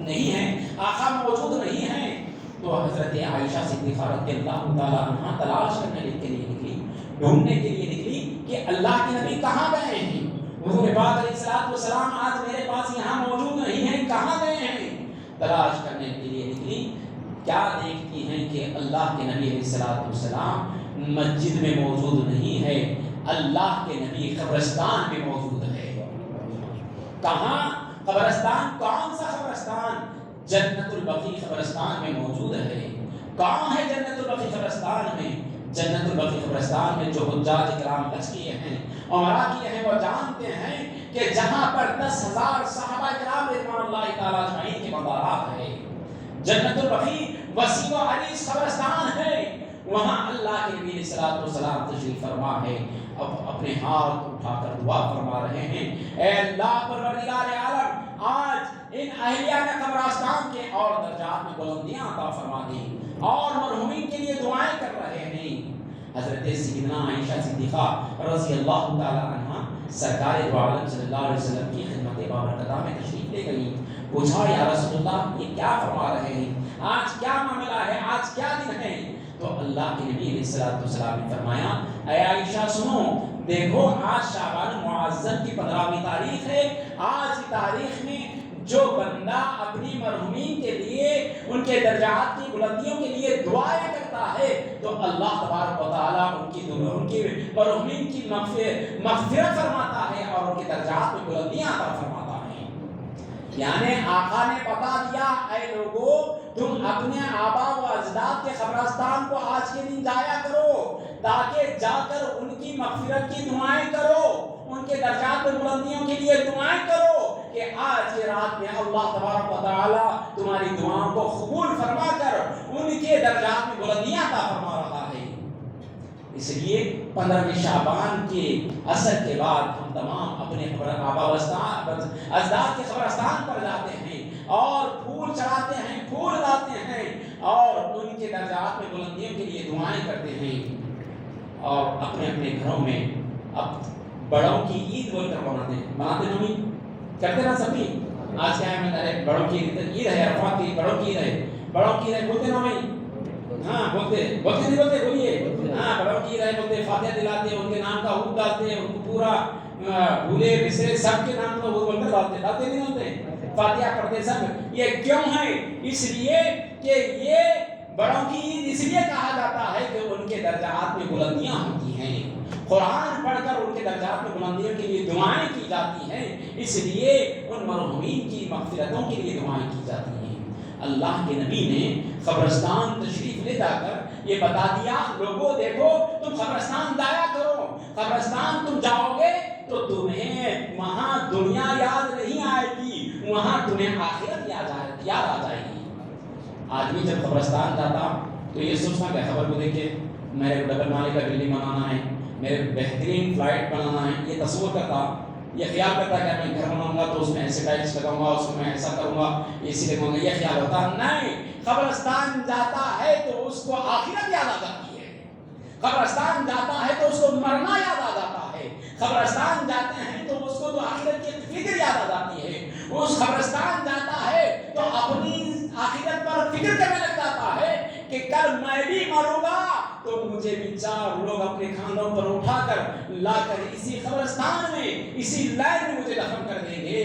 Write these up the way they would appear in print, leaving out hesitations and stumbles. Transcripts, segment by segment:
نہیں ہیں، آقا موجود نہیں ہیں، تو حضرت عائشہ صدیقہ رضی اللہ تعالیٰ عنہ تلاش کرنے کے لیے نکلی، ڈھونڈنے کے لیے نکلی کہ اللہ کے نبی کہاں گئے ہیں، حضور پاک علیہ الصلوۃ والسلام آج میرے پاس یہاں موجود نہیں ہیں، کہاں گئے ہیں، تلاش کرنے کے لیے نکلی۔ کیا دیکھتی ہیں کہ اللہ کے نبی علیہ الصلوۃ والسلام مسجد میں موجود نہیں ہے، اللہ کے نبی قبرستان میں موجود ہے۔ کہاں؟ قبرستان، کون سا قبرستان؟ جنت البقیع قبرستان میں موجود ہے۔ کون ہے جنت البقیع قبرستان میں؟ جنت البقیع قبرستان میں جو حجاج کرام حج کیے ہیں، عمرہ کیے ہیں، وہ جانتے ہیں کہ جہاں پر 10,000 صحابہ کرام رضوان اللہ تعالیٰ اجمعین کے مزارات ہیں، جنت البقیع وسیع و عریض قبرستان ہے، وہاں اللہ کے نبی علیہ الصلوۃ والسلام تشریف فرما ہے، اب اپنے ہاتھ اٹھا کر دعا فرما رہے ہیں، اے اللہ پروردگار عالم، آج ان اہلیہ قبرستان کے اور درجات میں بلندیاں عطا فرما دیں، اور مرحومین کے لیے دعائیں کر رہے ہیں۔ حضرت سیدنا عائشہ صدیقہ رضی اللہ تعالی عنہ سرکار دو عالم صلی اللہ علیہ وسلم کی خدمت بابرکتہ میں تشریف لے گئی، پوچھا یا رسول اللہ یہ کیا فرما رہے ہیں، آج کیا معاملہ ہے، آج کیا دن ہے؟ تو اللہ کے نبی علیہ الصلوۃ والسلام نے فرمایا، اے عائشہ سنو، دیکھو آج شعبان معظم کی 15ویں تاریخ ہے، آج کی تاریخ میں جو بندہ اپنی مرحومین کے لیے، ان کے درجات کی بلندیوں کے لیے دعائیں کرتا ہے، تو اللہ تبارک و تعالیٰ ان کی مرحومین کی مغفرت فرماتا ہے اور ان کے درجات میں بلندیاں عطا فرماتا ہے۔ یعنی آقا نے بتا دیا، اے لوگو تم اپنے آبا و اجداد کے قبرستان کو آج کے دن جایا کرو، تاکہ جا کر ان کی مغفرت کی دعائیں کرو، ان کے درجات میں بلندیوں کے لیے دعائیں کرو، کہ آج کی رات میں اللہ تبارک و تعالیٰ تمہاری دعاؤں کو قبول فرما کر ان کے درجات میں بلندیاں عطا فرما رہا ہے۔ اس لیے 15 شعبان کے عصر کے بعد ہم تمام اپنے آبا و اجداد کے قبرستان پر جاتے ہیں اور پھول چڑھاتے ہیں، پھول لاتے ہیں اور ان کے درجات میں بلندیوں کے لیے دعائیں کرتے ہیں، اور اپنے اپنے گھروں میں اب بڑوں کی عید بول کر مناتے ہیں، کرتے نا سبھی۔ آج کیا ہے، بڑوں کی عید ہے، عرفات کی بڑوں کی عید ہے، بڑوں کی عید ہے بولتے نا بھائی، ہاں بولتے نہیں بولتے، بولیے، ہاں بڑوں کی عید ہے بولتے، فاتحہ دلاتے، ان کے نام کا حکم ڈالتے، ان کو پورا بھولے بسرے سب کے نام کو بول کر ڈالتے نہیں ہوتے، فاتحہ پڑھتے سب۔ یہ کیوں ہے؟ اس لیے کہ یہ بڑوں کی عید اس لیے کہا جاتا ہے کہ ان کے درجات میں بلندیاں ہوتی ہیں، قرآن پڑھ کر ان کے درجات میں بلندیوں کے لیے دعائیں کی جاتی ہیں، اس لیے ان مرحومین کی مغفرتوں کے لیے دعائیں کی جاتی ہیں۔ اللہ کے نبی نے قبرستان تشریف لے جا کر یہ بتا دیا، لوگوں دیکھو تم قبرستان جایا کرو، قبرستان تم جاؤ گے تو تمہیں وہاں دنیا یاد نہیں آئے گی، وہاں تمہیں آخرت یاد آ جائے گی۔ آدمی جب قبرستان جاتا تو یہ سوچنا کہ خبر کو دیکھ کے میرے ڈبل مالے کا بلڈنگ بنانا ہے، میرے بہترین فلائٹ بنانا ہے، یہ تصور کرتا، یہ خیال کرتا کہ میں گھر بناؤں گا تو اس میں ایسے ٹائلس لگاؤں گا، اس میں ایسا کروں گا، اے سی لگاؤں گا، یہ خیال ہوتا نہیں۔ قبرستان جاتا ہے تو اس کو آخرت یاد آ جاتی ہے، قبرستان جاتا ہے تو اس کو مرنا یاد آ جاتا ہے، قبرستان جاتے ہیں تو اس کو تو آخرت کی فکر یاد آ جاتی ہے، اس قبرستان جاتا ہے تو اپنی آخرت پر فکر کرنے لگ جاتا ہے کہ کل میں بھی مروں گا تو مجھے بھی 4 لوگ اپنے کھانوں پر اٹھا کر لا کر اسی قبرستان میں، اسی لائن میں مجھے دفن کر دیں گے۔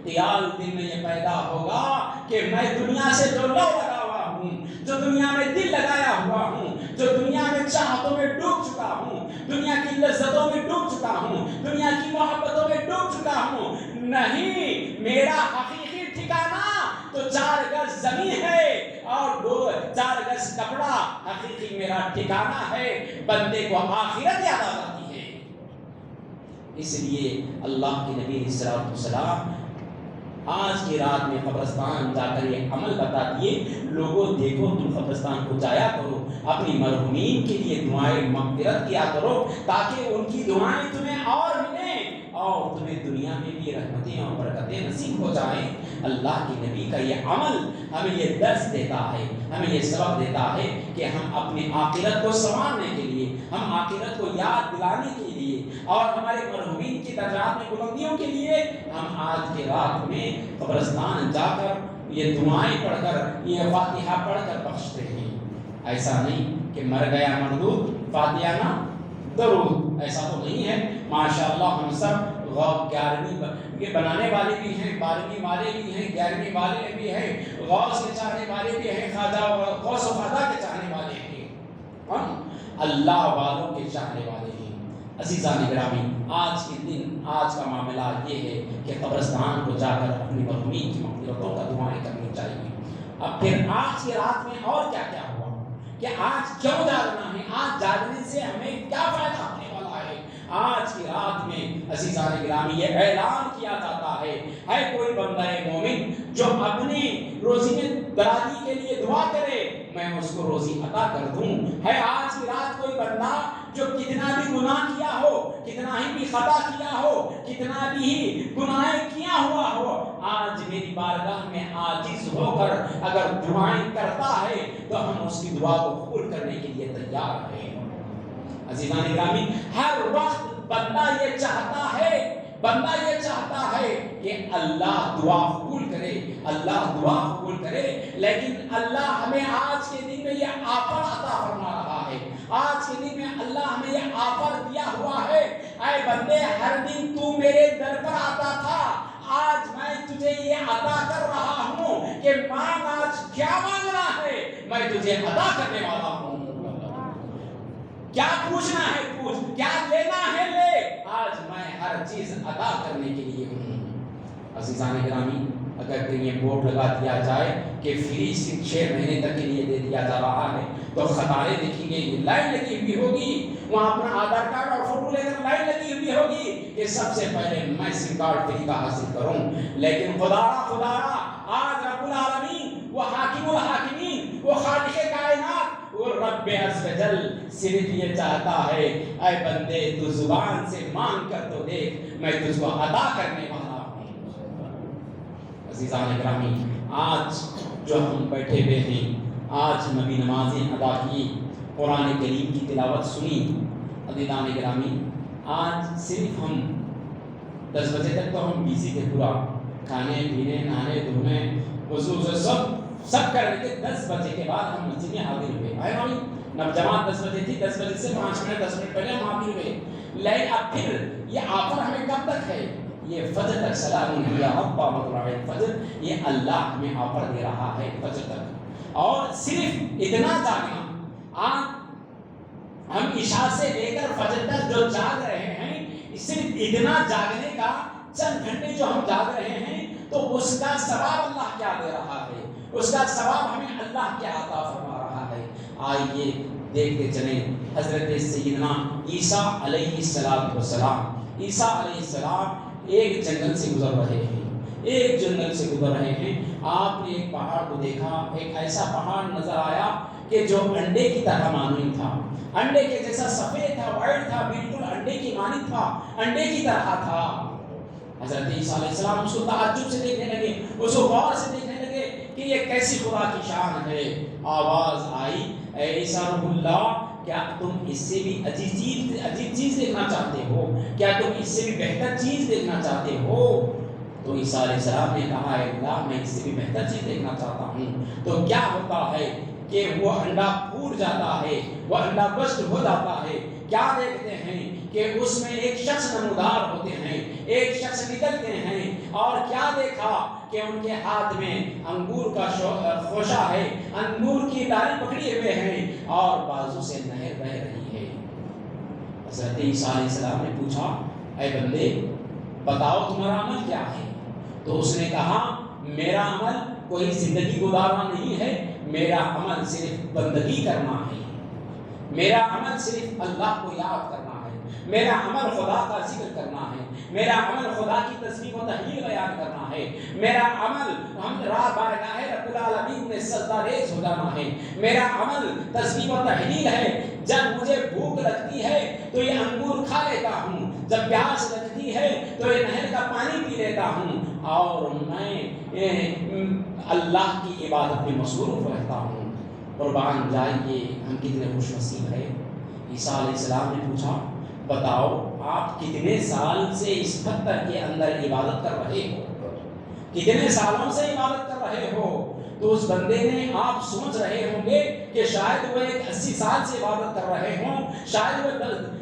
قیامت دن میں یہ پیدا ہوگا کہ میں دنیا سے جو لو لگا ہوا ہوں، جو دنیا میں دل لگایا ہوا ہوں، جو دنیا میں چاہتوں میں ڈوب چکا ہوں، دنیا کی لذتوں میں ڈوب چکا ہوں، دنیا کی محبتوں میں ڈوب چکا ہوں، نہیں، میرا حقیقی ٹھکانہ تو 4 گز زمین ہے اور 4 گز کپڑا حقیقی میرا ٹھکانہ ہے۔ بندے کو آخرت یاد آ جاتی ہے، اس لیے اللہ کے نبی صلی اللہ علیہ وسلم آج کی رات میں قبرستان جا کر یہ عمل بتا دیے، لوگوں دیکھو تم قبرستان کو جایا کرو، اپنی مرحومین کے لیے دعائیں مغفرت کیا کرو، تاکہ ان کی دعائیں تمہیں اور ملیں اور تمہیں دنیا میں بھی رحمتیں اور برکتیں نصیب ہو جائیں۔ اللہ کے نبی کا یہ عمل ہمیں یہ درس دیتا ہے، ہمیں یہ سبق دیتا ہے کہ ہم اپنی آخرت کو سنوارنے کے لیے، ہم آخرت کو یاد دلانے کے لیے، اور ہمارے مرحومین کی درجات میں بلندیوں کے لیے ہم آج کے رات میں قبرستان جا کر یہ دعائیں پڑھ کر یہ فاتحہ پڑھ کر بخشتے ہیں۔ ایسا نہیں کہ مر گیا مردود فاتحہ نہ درود، ایسا تو نہیں ہے۔ ماشاءاللہ ہم سب 11ویں یہ بنانے والے بھی ہیں، 12ویں والے بھی ہیں، 11ویں والے بھی ہیں، غوث کے چاہنے والے بھی ہیں، خواجہ غوث و خواجہ کے چاہنے والے ہیں، ہم اللہ والوں کے چاہنے والے ہیں۔ عزیزان گرامی، آج کے دن آج کا معاملہ یہ ہے کہ قبرستان کو جا کر اپنی مرحومین کی مغفرتوں کا دعائیں کرنی چاہیے۔ اب پھر آج کی رات میں اور کیا کیا ہوا کہ آج کیوں جاگنا ہے، آج جاگنے سے ہمیں کیا فائدہ ہونے والا ہے؟ آج کی رات میں عزیزان گرامی یہ اعلان کیا جاتا ہے کوئی بندہ مومن جو اپنی روزی میں درازی کے لیے دعا کرے میں اس کو روزی عطا کر دوں۔ ہے آج کی رات کوئی بندہ جو کتنا بھی گناہ کیا ہو، کتنا ہی بھی خطا کیا ہو، کتنا بھی گناہ کیا ہوا ہو، آج میری بارگاہ میں عاجز ہو کر اگر دعائیں کرتا ہے تو ہم اس کی دعا کو قبول کرنے کے لیے تیار ہیں۔ عزیزان گرامی، ہر وقت بندہ یہ چاہتا ہے کہ اللہ دعا قبول کرے، اللہ دعا قبول کرے، لیکن اللہ ہمیں آج کے دن میں یہ آفر عطا فرما رہا ہے۔ آج کے دن میں اللہ ہمیں یہ آفر دیا ہوا ہے، اے بندے ہر دن تو میرے در پر آتا تھا، آج میں تجھے یہ عطا کر رہا ہوں کہ مانگ، آج کیا مانگنا ہے میں تجھے عطا کرنے والا ہوں۔ کیا پوچھنا ہے پوچھ، کیا لینا ہے لے، آج میں ہر چیز عطا کرنے کے لیے ہوں۔ عزیزان گرامی، اگر کہیں یہ بورڈ لگا دیا جائے کہ فری 6 مہینے تک کے لیے دے دیا جا رہا ہے تو خطاریں دیکھیں گے، لائن لگی ہوئی ہوگی، وہاں اپنا آدھار کارڈ اور فوٹو لے کر لائن لگی ہوئی ہوگی کہ سب سے پہلے میں سم کارڈ فری کا حاصل کروں۔ لیکن خدا آج رب العالمین، وہ حاکم الحاکمین، وہ خالق کائنات، وہ رب عز و جل صرف یہ چاہتا ہے اے بندے تو زبان سے مانگ کر تو دیکھ، میں تجھ کو عطا کرنے والا ہوں۔ عزیزان گرامی، آج جو ہم بیٹھے ہوئے ہیں، آج نبی نمازیں ادا کی، قرآن کریم کی تلاوت سنی۔ عزیزان گرامی، آج صرف ہم 10 بجے تک تو ہم بیزی تھے، پورا کھانے پینے نہانے دھونے وضو سب کرنے کے 10 بجے کے بعد ہم مسجد میں حاضر ہوئے۔ آئے بھائی، نب جماعت 10 بجے تھی، 10 بجے سے 5 منٹ 10 منٹ پہلے ہم حاضر ہوئے، لیکن اب پھر یہ آفر ہمیں کب تک ہے؟ یہ فجر تک، سلام یا ربا مطلع الفجر، یہ اللہ ہمیں آفر دے رہا ہے فجر تک۔ اور صرف اتنا جاگنا، ہم عشاء سے لے کر فجر تک جو جاگ رہے ہیں، صرف اتنا جاگنے کا چند گھنٹے جو ہم جاگ رہے ہیں تو اس کا ثواب اللہ کیا دے رہا ہے، اس کا ثواب ہمیں اللہ کیا عطا فرما رہا ہے۔ آئیے دیکھتے چلیں، حضرت سیدنا عیسیٰ علیہ السلام، عیسیٰ علیہ السلام ایک جنگل سے گزر رہے ہیں، ایک جنگل سے گزر رہے ہیں۔ آپ نے ایک پہاڑ کو دیکھا، ایک ایسا پہاڑ نظر آیا کہ جو انڈے کی طرح مانند تھا، انڈے کے جیسا سفید تھا، وائٹ تھا، بالکل انڈے کی مانند تھا، انڈے کی طرح تھا۔ حضرت عیسیٰ علیہ السلام اس کو تعجب سے دیکھنے لگے، اس کو غور سے دیکھنے لگے کہ یہ کیسی خدا کی شان ہے۔ آواز آئی، اے عیسیٰ روح اللہ، کیا تم اس سے بھی عجیب چیز دیکھنا چاہتے ہو؟ کیا تم اس سے بھی بہتر چیز دیکھنا چاہتے ہو؟ تو عیسیٰ علیہ السلام نے کہا، اے اللہ، میں اس سے بھی بہتر چیز دیکھنا چاہتا ہوں۔ تو کیا ہوتا ہے کہ وہ انڈا پھوٹ جاتا ہے، وہ انڈا بسٹ ہو جاتا ہے۔ کیا دیکھتے ہیں کہ اس میں ایک شخص نمودار ہوتے ہیں، ایک شخص نکلتے ہیں، اور کیا دیکھا کہ ان کے ہاتھ میں انگور کا خوشہ ہے، انگور کی ڈالی پکڑی ہوئے ہیں اور بازو سے نہر بہ رہی ہے۔ حضرت عیسیٰ علیہ السلام نے پوچھا، اے بندے بتاؤ تمہارا عمل کیا ہے؟ تو اس نے کہا، میرا عمل کوئی زندگی گزارنا نہیں ہے، میرا عمل صرف بندگی کرنا ہے، میرا عمل صرف اللہ کو یاد کرنا ہے، میرا عمل خدا کا ذکر کرنا ہے، میرا عمل خدا کی تسبیح و تحلیل بیان کرنا ہے، میرا عمل ہم راہ بارگاہ رب العالمین میں سجدہ ریز ہو جانا ہے، میرا عمل تسبیح و تحلیل ہے۔ جب مجھے بھوک لگتی ہے تو یہ انگور کھا لیتا ہوں، جب پیاس لگتی ہے تو یہ نہر کا پانی پی لیتا ہوں، اور میں اللہ کی عبادت میں مصروف رہتا ہوں۔ قربان جائیے ہم کتنے خوش نصیب ہیں۔ عیسیٰ علیہ السلام نے پوچھا، بتاؤ آپ کتنے سال سے اس پتھر کے اندر عبادت کر رہے ہو، کتنے سالوں سے عبادت کر رہے ہو؟ تو اس بندے نے، آپ سوچ رہے ہوں گے کہ شاید وہ 80 سال سے عبادت کر رہے ہوں، شاید وہ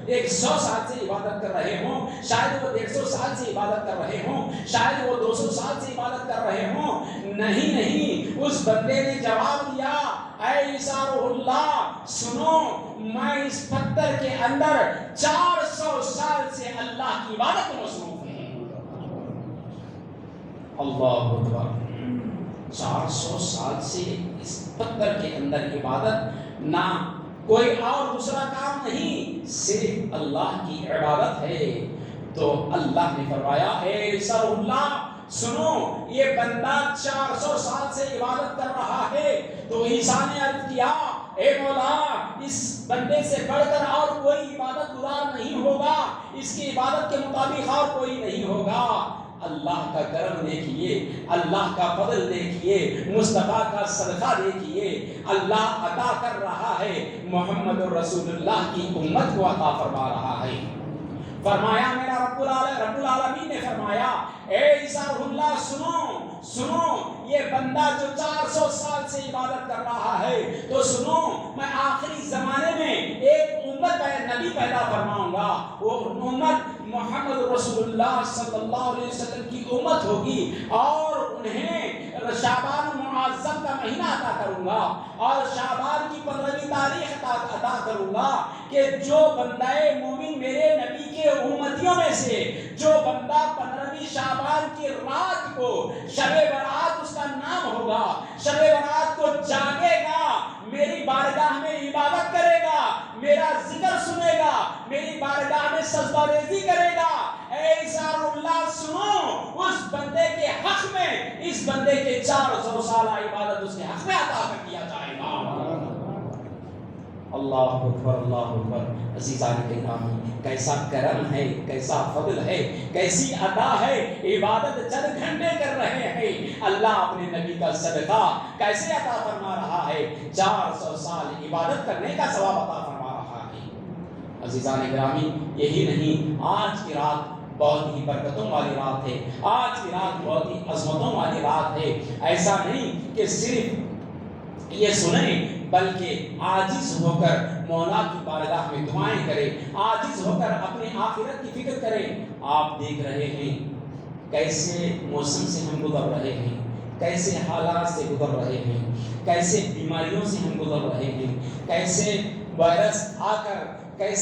100 سال سے عبادت کر رہے ہوں، شاید وہ 150 سال سے عبادت کر رہے ہوں، شاید وہ 200 سال سے عبادت کر رہے ہوں۔ نہیں، اس بندے نے جواب دیا، اے عیسیٰ روح اللہ سنو، میں اس پتھر کے اندر 400 سال سے اللہ کی عبادت میں مصروف ہوں۔ اللہ اکبر، 400 سال سے اس پتھر کے اندر عبادت، نہ کوئی اور دوسرا کام نہیں، صرف اللہ کی عبادت ہے۔ تو اللہ نے فرمایا، اے عیسیٰ اللہ سنو، یہ بندہ 400 سال سے عبادت کر رہا ہے۔ تو عیسیٰ نے عرض کیا، اے مولا، اس بندے سے بڑھ کر اور کوئی عبادت گزار نہیں ہوگا، اس کی عبادت کے مطابق اور کوئی نہیں ہوگا۔ اللہ کا کرم دیکھیے، اللہ کا فضل دیکھیے، مصطفیٰ کا صدقہ دیکھیے، اللہ عطا کر رہا ہے، محمد رسول اللہ کی امت کو عطا فرما رہا ہے۔ فرمایا میرا رب العالمین نے فرمایا، اے عیسیٰ اللہ سنو، یہ بندہ جو 400 سال سے عبادت کر رہا ہے، تو سنو، میں آخری زمانے میں ایک امت نبی پیدا فرماؤں گا، وہ امت محمد رسول اللہ صلی اللہ علیہ وسلم کی امت ہوگی، اور انہیں شعبان معظم کا مہینہ عطا کروں گا، اور شعبان کی 15ویں تاریخ عطا کروں گا، کہ جو بندہ مومن میرے نبی کے امتیوں میں سے، جو بندہ 15ویں شعبان کی رات کو، شب برات اس کا نام ہوگا، شب برات کو جاگے گا، میری بارگاہ میں عبادت کرے گا، میرا ذکر سنے گا، میری بارگاہ میں سجدہ ریزی کرے گا، اے عیسیٰ اللہ سنو، اس بندے کے حق میں، اس بندے کے 400 سالہ عبادت اس کے حق میں عطا کر دیا جائے گا۔ اللہ اکبر، اللہ اکبر۔ عزیزان کرام، کیسا کرم ہے، کیسا فضل ہے، کیسی عطا ہے، عبادت چند گھنٹے کر رہے ہیں، اللہ اپنے نبی کا صدقہ کیسے عطا فرما رہا ہے، 400 سال عبادت کرنے کا ثواب عطا فرما رہا ہے۔ عزیزان گرامی، یہی نہیں، آج کی رات بہت ہی برکتوں والی رات ہے، آج کی رات بہت ہی عظمتوں والی رات ہے۔ ایسا نہیں کہ صرف یہ سنیں، بلکہ عاجز ہو کر مولا کی بارگاہ میں دعائیں کریں، عاجز ہو کر اپنے آخرت کی فکر کریں۔ آپ دیکھ رہے ہیں کیسے موسم سے ہم گزر رہے ہیں، کیسے حالات سے گزر رہے ہیں، کیسے بیماریوں سے ہم گزر رہے ہیں، کیسے وائرس آ کر کیسے